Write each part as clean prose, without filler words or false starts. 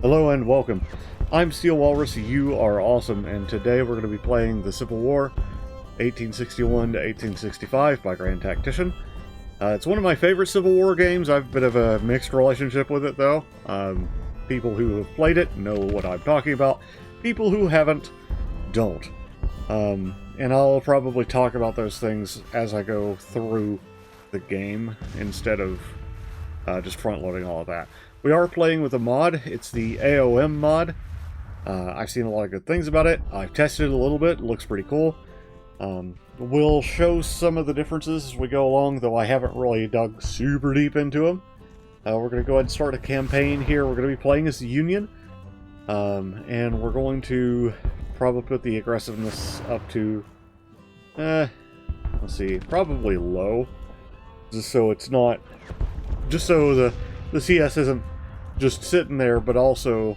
Hello and welcome. I'm Steel Walrus, you are awesome, and today we're going to be playing the Civil War, 1861 to 1865 by Grand Tactician. It's one of my favorite Civil War games. I've a bit of a mixed relationship with it, though. People who have played it know what I'm talking about. People who haven't, don't. And I'll probably talk about those things as I go through the game, instead of just front-loading all of that. We are playing with a mod. It's the AOM mod. I've seen a lot of good things about it. I've tested it a little bit. It looks pretty cool. We'll show some of the differences as we go along, though I haven't really dug super deep into them. We're going to go ahead and start a campaign here. We're going to be playing as the Union. And we're going to probably put the aggressiveness up to, let's see, probably low. Just so it's not, just so the CS isn't just sitting there, but also,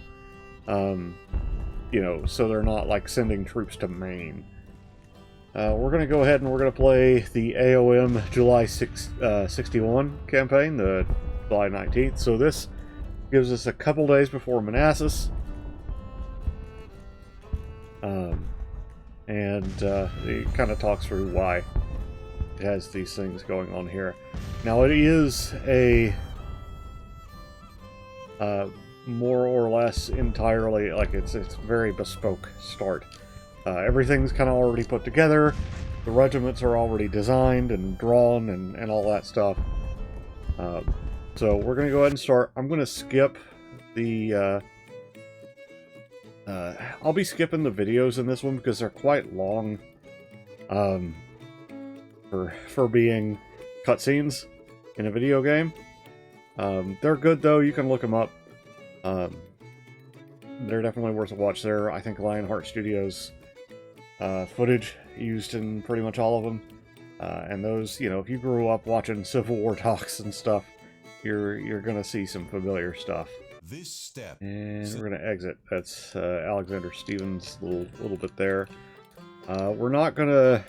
you know, so they're not like sending troops to Maine. We're going to go ahead and we're going to play the AOM July 61 campaign, the July 19th. So this gives us a couple days before Manassas. It kind of talks through why it has these things going on here. Now it is a more or less entirely, like it's very bespoke start. Everything's kind of already put together. The regiments are already designed and drawn and all that stuff. So we're going to go ahead and start. I'm going to skip the... I'll be skipping the videos in this one because they're quite long for being cutscenes in a video game. They're good, though. You can look them up. They're definitely worth a watch there. I think Lionheart Studios footage used in pretty much all of them. And those, you know, if you grew up watching Civil War talks and stuff, you're gonna see some familiar stuff. This step. And we're gonna exit. That's Alexander Stevens' little bit there. We're not gonna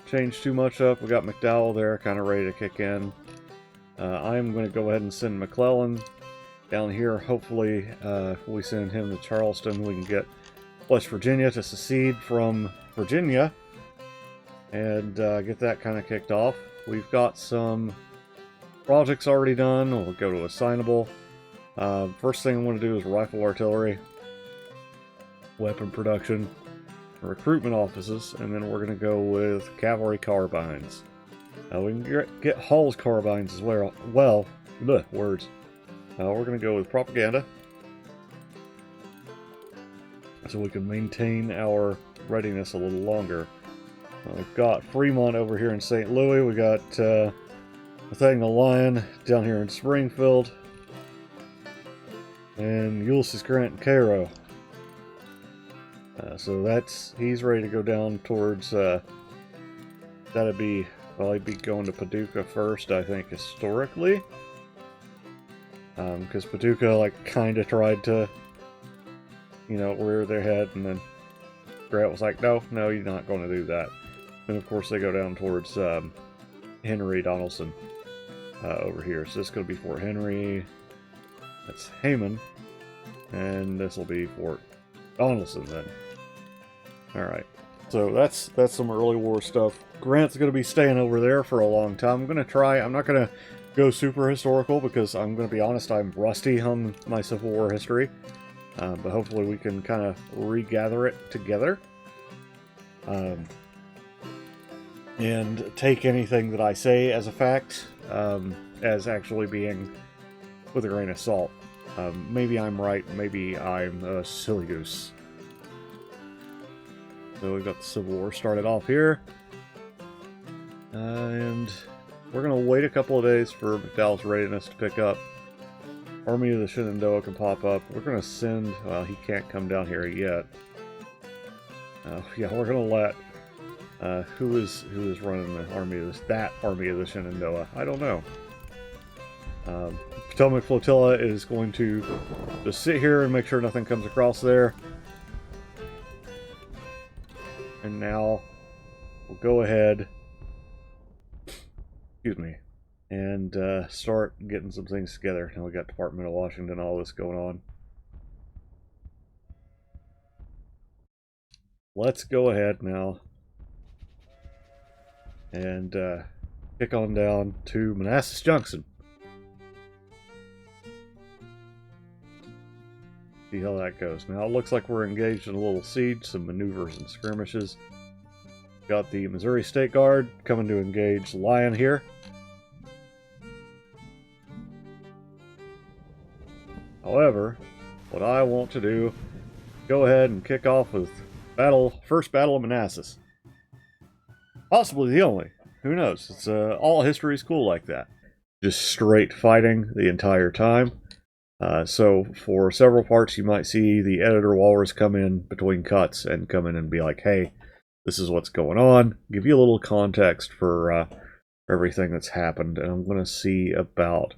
change too much up. We got McDowell there, kind of ready to kick in. I'm going to go ahead and send McClellan down here. Hopefully, if we send him to Charleston, we can get West Virginia to secede from Virginia and get that kind of kicked off. We've got some projects already done. We'll go to assignable. First thing I want to do is rifle artillery, weapon production, recruitment offices, and then we're going to go with cavalry carbines. We can get Hall's carbines as well. Words. We're going to go with propaganda, so we can maintain our readiness a little longer. We've got Fremont over here in St. Louis. We got Nathaniel Lyon down here in Springfield, and Ulysses Grant in Cairo. So he's ready to go down towards, that'd be, well, he'd be going to Paducah first, I think, historically. Because Paducah, like, kind of tried to, you know, rear their head, and then Grant was like, no, you're not going to do that. And, of course, they go down towards Henry Donaldson over here. So this is going to be Fort Henry. That's Haman. And this will be Fort Donaldson, then. Alright. So that's some early war stuff. Grant's going to be staying over there for a long time. I'm not going to go super historical because I'm going to be honest, I'm rusty on my Civil War history. But hopefully we can kind of regather it together. And take anything that I say as a fact, as actually being with a grain of salt. Maybe I'm right, maybe I'm a silly goose. So we've got the Civil War started off here. And we're going to wait a couple of days for McDowell's readiness to pick up. Army of the Shenandoah can pop up. We're going to send... Well, he can't come down here yet. Yeah, we're going to let... who is running the army of this? That Army of the Shenandoah? I don't know. Potomac Flotilla is going to just sit here and make sure nothing comes across there. And now we'll go ahead. Excuse me. and start getting some things together. Now we got Department of Washington, all this going on. Let's go ahead now and kick on down to Manassas Junction. See how that goes. Now it looks like we're engaged in a little siege, some maneuvers and skirmishes. Got the Missouri State Guard coming to engage Lyon here. However, what I want to do, go ahead and kick off with first Battle of Manassas. Possibly the only. Who knows? It's all history is cool like that. Just straight fighting the entire time. So for several parts, you might see the editor Walrus come in between cuts and come in and be like, "Hey, this is what's going on." Give you a little context for everything that's happened, and I'm going to see about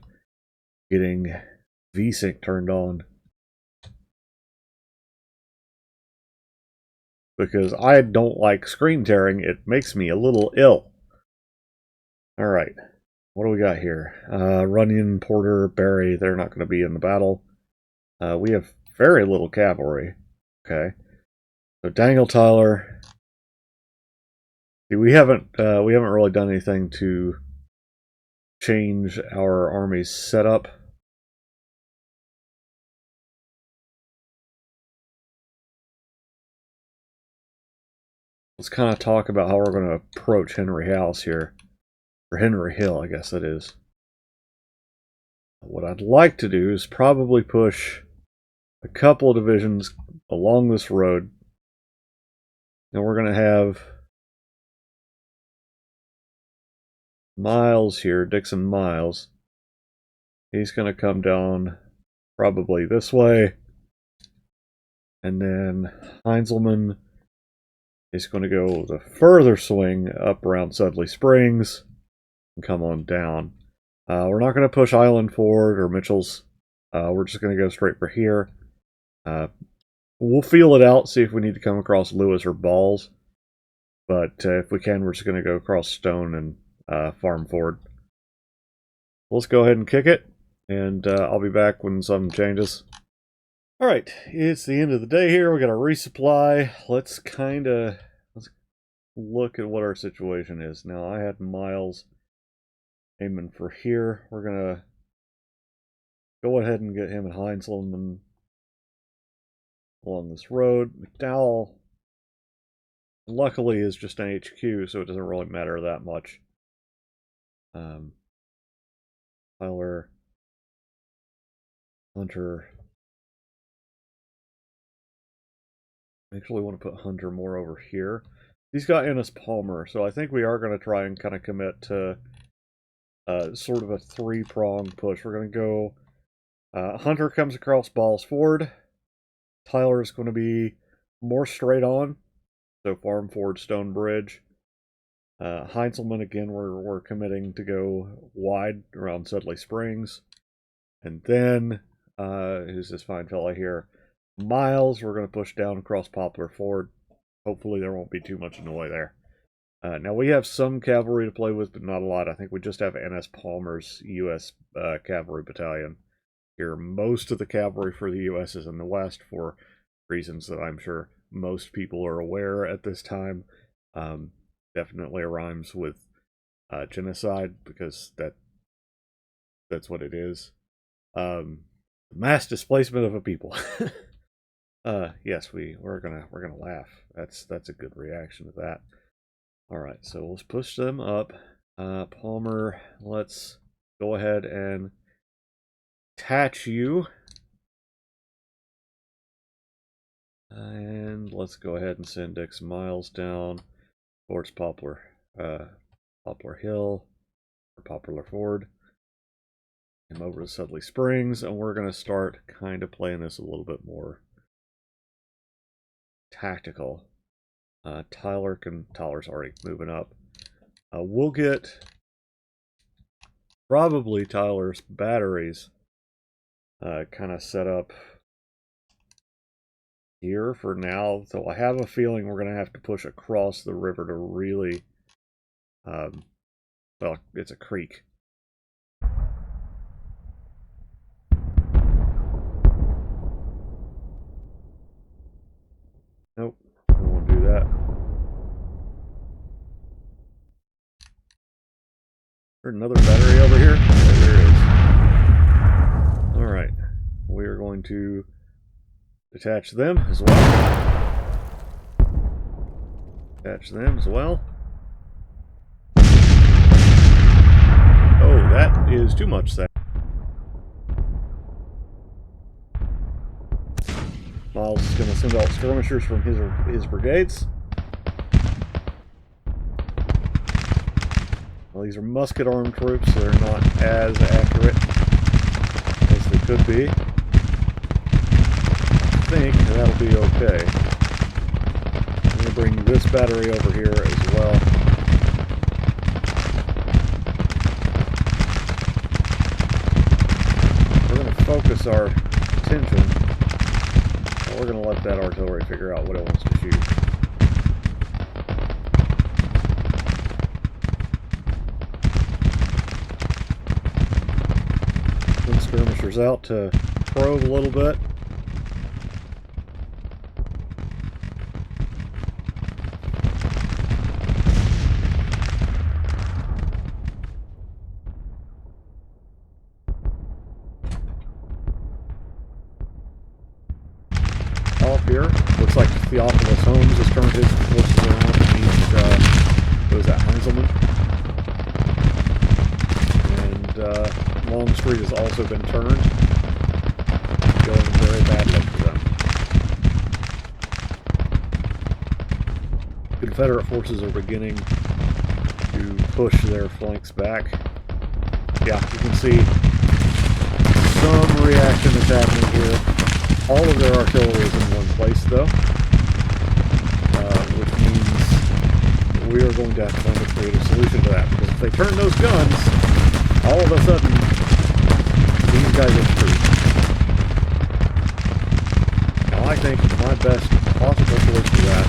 getting VSync turned on, because I don't like screen tearing. It makes me a little ill. Alright, what do we got here? Runyon, Porter, Barry, they're not going to be in the battle. We have very little cavalry. Okay. So Dangle, Tyler. See, we haven't really done anything to change our army's setup. Let's kind of talk about how we're going to approach Henry House here. Or Henry Hill, I guess that is. What I'd like to do is probably push a couple of divisions along this road. And we're going to have Miles here, Dixon Miles. He's going to come down probably this way. And then Heinzelman is going to go the further swing up around Sudley Springs and come on down. We're not going to push Island Ford or Mitchell's. We're just going to go straight for here. We'll feel it out, see if we need to come across Lewis or Balls. But if we can, we're just going to go across Stone and Farm Ford. Let's go ahead and kick it, and I'll be back when something changes. Alright, it's the end of the day here. We got a resupply. Let's look at what our situation is. Now, I had Miles aiming for here. We're going to go ahead and get him and Heinzelman along this road. McDowell, luckily, is just an HQ, so it doesn't really matter that much. Tyler, Hunter. I actually want to put Hunter more over here. He's got Ennis Palmer, so I think we are going to try and kind of commit to sort of a three-pronged push. We're going to go... Hunter comes across Balls Ford. Tyler is going to be more straight on, so Farm Ford, Stone Bridge. Heinzelman, again, we're committing to go wide around Sudley Springs. And then, who's this fine fella here? Miles, we're going to push down across Poplar Ford. Hopefully there won't be too much annoy there. Now we have some cavalry to play with, but not a lot. I think we just have N.S. Palmer's U.S. Cavalry Battalion here. Most of the cavalry for the U.S. is in the west for reasons that I'm sure most people are aware at this time. Definitely rhymes with genocide, because that's what it is. Mass displacement of a people. Yes, we're gonna laugh. That's a good reaction to that. All right, so let's push them up. Palmer, let's go ahead and attach you, and let's go ahead and send Dixon Miles down towards Poplar Hill or Poplar Ford. I'm over to Sudley Springs, and we're gonna start kind of playing this a little bit more tactical. Tyler's already moving up. We'll get probably Tyler's batteries kind of set up here for now. So I have a feeling we're going to have to push across the river to really, well, it's a creek. There's another battery over here. Yeah, there it is. Alright. We are going to detach them as well. Detach them as well. Oh, that is too much sound. Miles is going to send out skirmishers from his brigades. Well, these are musket-armed troops, so they're not as accurate as they could be. I think that'll be okay. I'm going to bring this battery over here as well. We're going to focus our attention. We're going to let that artillery figure out what it wants to shoot. Send skirmishers out to probe a little bit. Here. Looks like Theophilus Holmes has turned his forces around to meet, what was that, Heinzelman? And Longstreet has also been turned. Going very badly for them. Confederate forces are beginning to push their flanks back. Yeah, you can see some reaction is happening here. All of their artillery is in one place, though, which means we are going to have to find a creative solution to that, because if they turn those guns, all of a sudden, these guys are screwed. Now, I think my best possible solution to that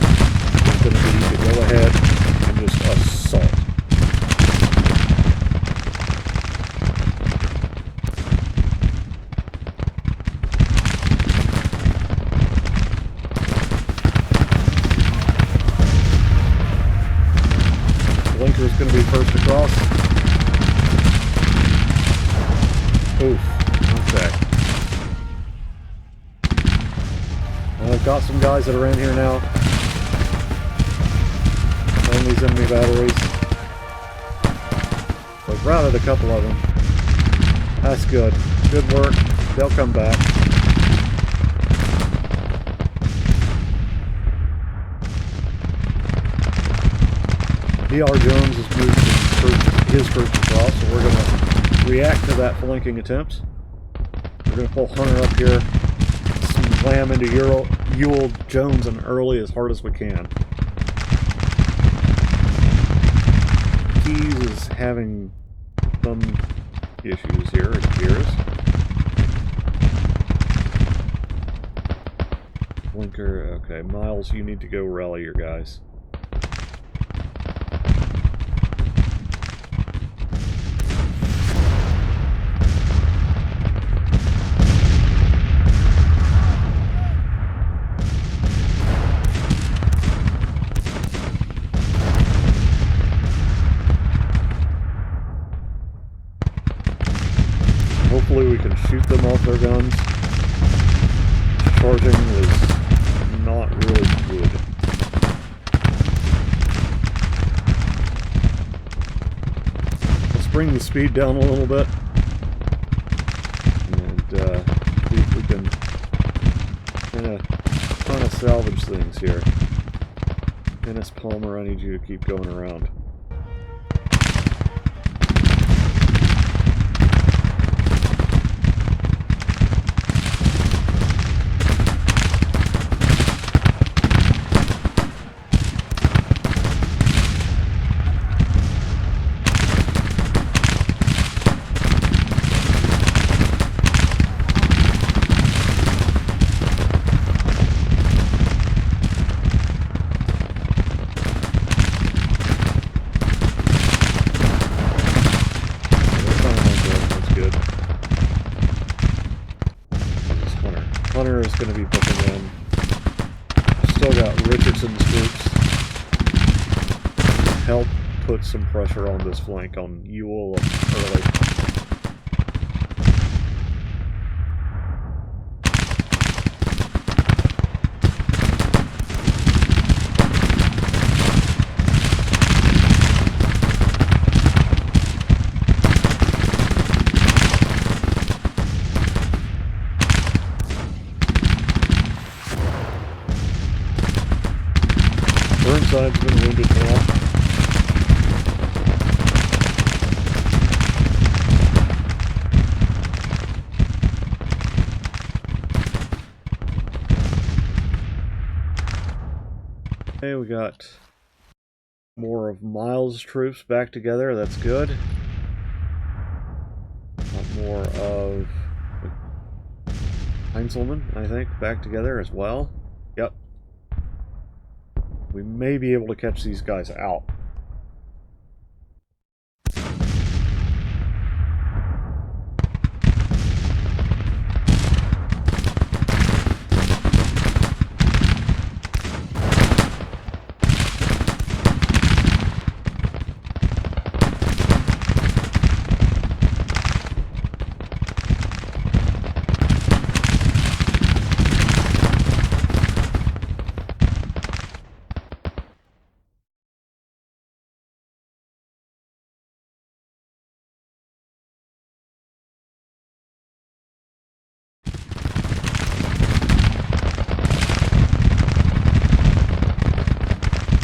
is going to be to go ahead and just assault. Blinker is going to be first across. Oof. Okay. Well, I've got some guys that are in here now. On these enemy batteries. I've routed a couple of them. That's good. Good work. They'll come back. D.R. Jones has moved his troops across, so we're going to react to that flanking attempt. We're going to pull Hunter up here, slam into Ewell Jones and Early as hard as we can. Keyes is having some issues here, it appears. Blinker, okay, Miles, you need to go rally your guys. Hopefully we can shoot them off their guns. Charging is not really good. Let's bring the speed down a little bit. And see if we can kind of salvage things here. Dennis Palmer, I need you to keep going around. Hunter is going to be pushing in. Still got Richardson's troops help put some pressure on this flank on Ewell early. Burnside's been wounded now. Okay, we got more of Miles' troops back together. That's good. Got more of Heinzelman, I think, back together as well. Yep. We may be able to catch these guys out.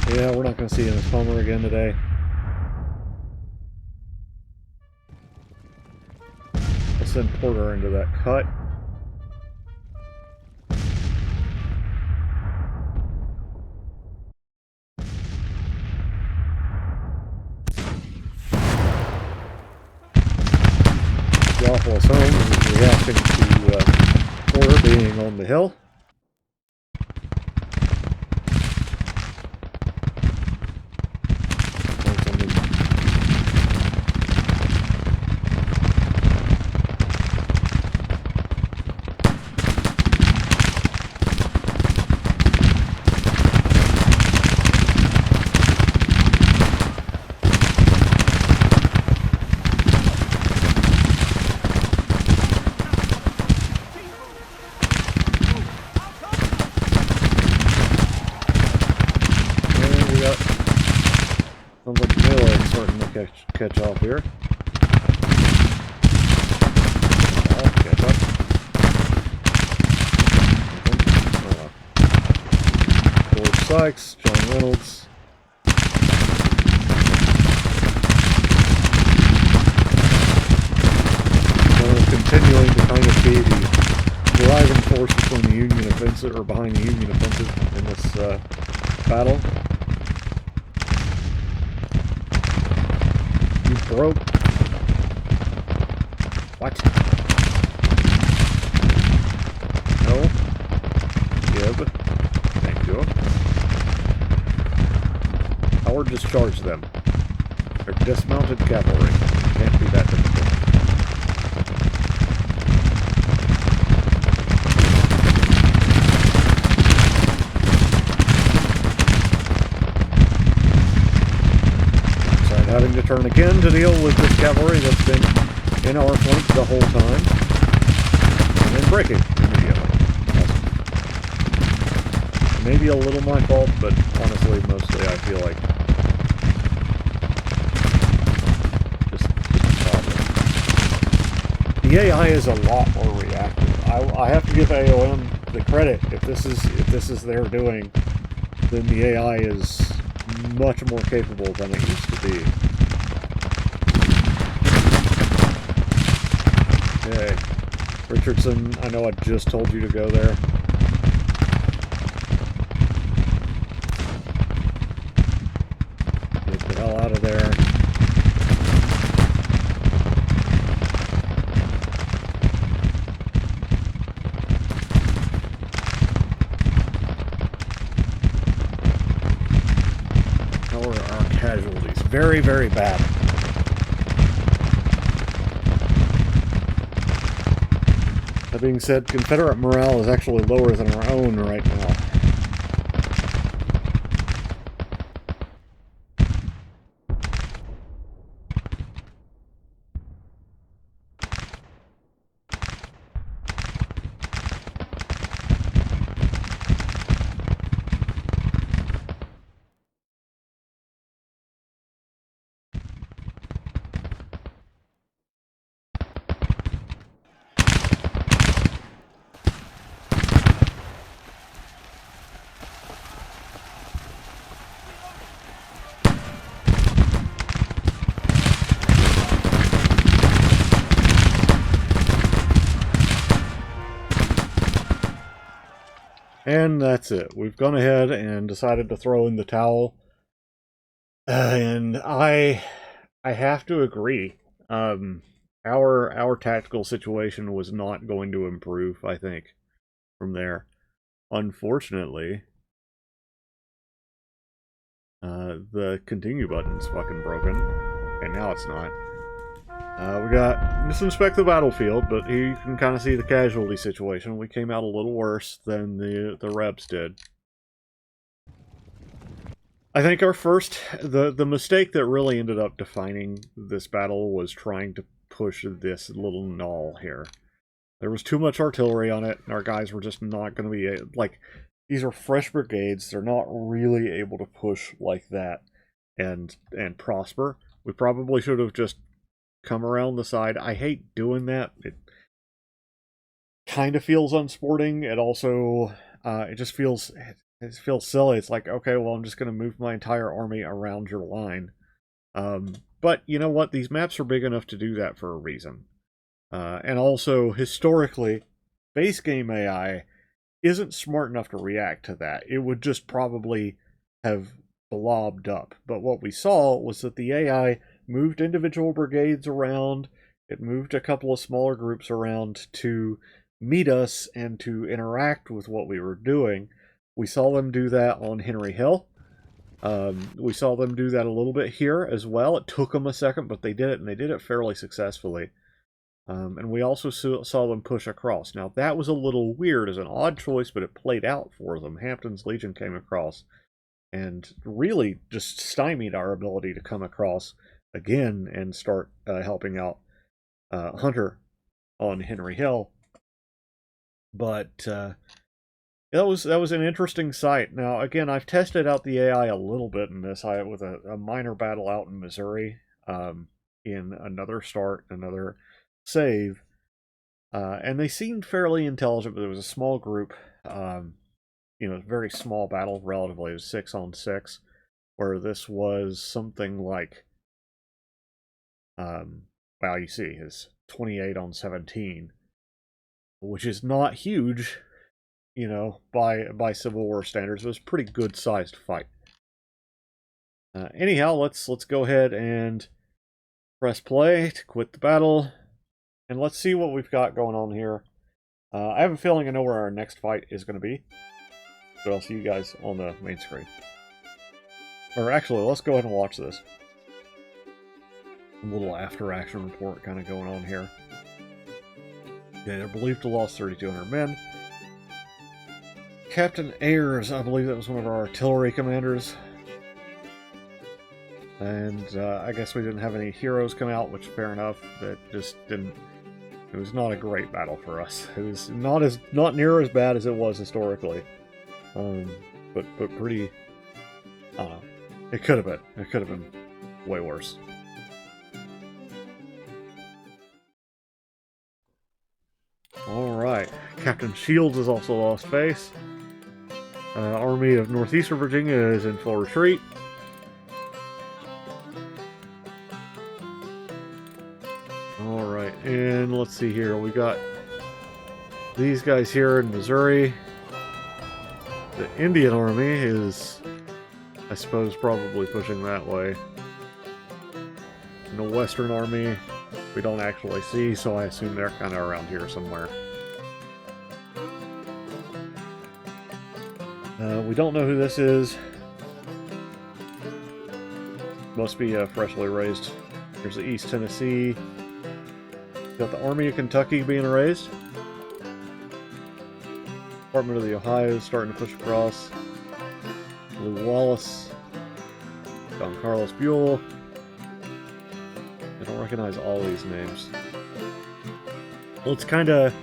Yeah, we're not going to see Ennis Palmer again today. We'll send Porter into that cut. Theophilus Holmes is reacting to Porter being on the hill. Catch off here. Catch up. George Sykes, John Reynolds. Continuing to kind of be the driving force between the Union offensive, or behind the Union offensive in this battle. Broke. What? No. Give. Thank you. Howard discharged them. They're dismounted cavalry. Can't be that difficult. Having to turn again to deal with this cavalry that's been in our flank the whole time. And then breaking immediately. Maybe a little my fault, but honestly, mostly I feel like just a problem. The AI is a lot more reactive. I have to give AOM the credit. If this is their doing, then the AI is much more capable than it used to be. Okay. Richardson, I know I just told you to go there. Get the hell out of there. How are our casualties? Very, very bad. That being said, Confederate morale is actually lower than our own right now. And that's it. We've gone ahead and decided to throw in the towel. And I have to agree. Our tactical situation was not going to improve, I think, from there. Unfortunately, the continue button's fucking broken, and now it's not. We got disinspect the battlefield, but here you can kind of see the casualty situation. We came out a little worse than the Rebs did. I think our first, the mistake that really ended up defining this battle was trying to push this little knoll here. There was too much artillery on it, and our guys were just not going to be, like, these are fresh brigades. They're not really able to push like that and prosper. We probably should have just come around the side. I hate doing that. It kind of feels unsporting. It also, it just feels... It feels silly. It's like, okay, well, I'm just going to move my entire army around your line. But you know what? These maps are big enough to do that for a reason. And also, historically, base game AI isn't smart enough to react to that. It would just probably have blobbed up. But what we saw was that the AI moved individual brigades around. It moved a couple of smaller groups around to meet us and to interact with what we were doing. We saw them do that on Henry Hill. We saw them do that a little bit here as well. It took them a second, but they did it, and they did it fairly successfully. And we also saw them push across. Now, that was a little weird as an odd choice, but it played out for them. Hampton's Legion came across and really just stymied our ability to come across again and start helping out Hunter on Henry Hill. But... that was an interesting sight. Now, again, I've tested out the AI a little bit in this with a minor battle out in Missouri, in another start, another save, and they seemed fairly intelligent, but it was a small group, you know, very small battle, relatively. It was 6-on-6, where this was something like, well, you see, is 28-on-17, which is not huge, you know, by Civil War standards. It was a pretty good-sized fight. Anyhow, let's go ahead and press play to quit the battle, and let's see what we've got going on here. I have a feeling I know where our next fight is going to be, but I'll see you guys on the main screen. Or actually, let's go ahead and watch this. A little after-action report kind of going on here. Okay, they're believed to lost 3,200 men. Captain Ayers, I believe that was one of our artillery commanders. And I guess we didn't have any heroes come out, which fair enough. That just didn't... It was not a great battle for us. It was not near as bad as it was historically. But pretty... I don't know. It could have been. It could have been way worse. Alright. Captain Shields has also lost face. Army of Northeastern Virginia is in full retreat. Alright, and let's see here. We got these guys here in Missouri. The Indian Army is, I suppose, probably pushing that way. And the Western Army, we don't actually see, so I assume they're kind of around here somewhere. We don't know who this is. Must be freshly raised. Here's the East Tennessee. Got the Army of Kentucky being raised. Department of the Ohio starting to push across. Lou Wallace. Don Carlos Buell. I don't recognize all these names. Let's kind of...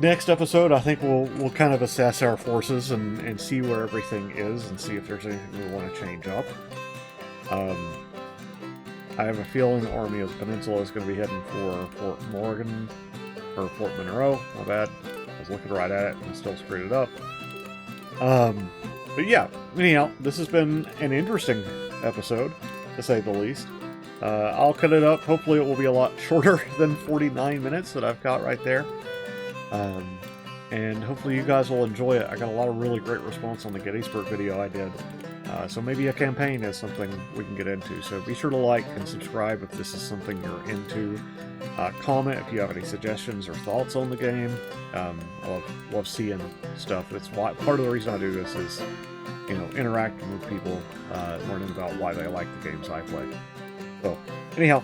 Next episode, I think we'll kind of assess our forces and see where everything is and see if there's anything we want to change up. I have a feeling the Army of the Peninsula is going to be heading for Fort Morgan, or Fort Monroe. My bad. I was looking right at it and still screwed it up. But yeah, anyhow, this has been an interesting episode, to say the least. I'll cut it up. Hopefully it will be a lot shorter than 49 minutes that I've got right there. and hopefully you guys will enjoy it. I got a lot of really great response on the Gettysburg video I did. So maybe a campaign is something we can get into. So be sure to like and subscribe if this is something you're into. Comment if you have any suggestions or thoughts on the game. I love seeing stuff. It's part of the reason I do this is, you know, interacting with people, learning about why they like the games I play. So, anyhow,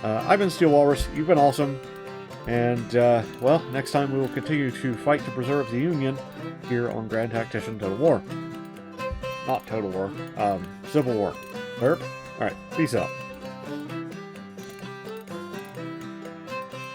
I've been Steel Walrus. You've been awesome. And, well, next time we will continue to fight to preserve the Union here on Grand Tactician Total War. Not Total War, Civil War. Alright, peace out.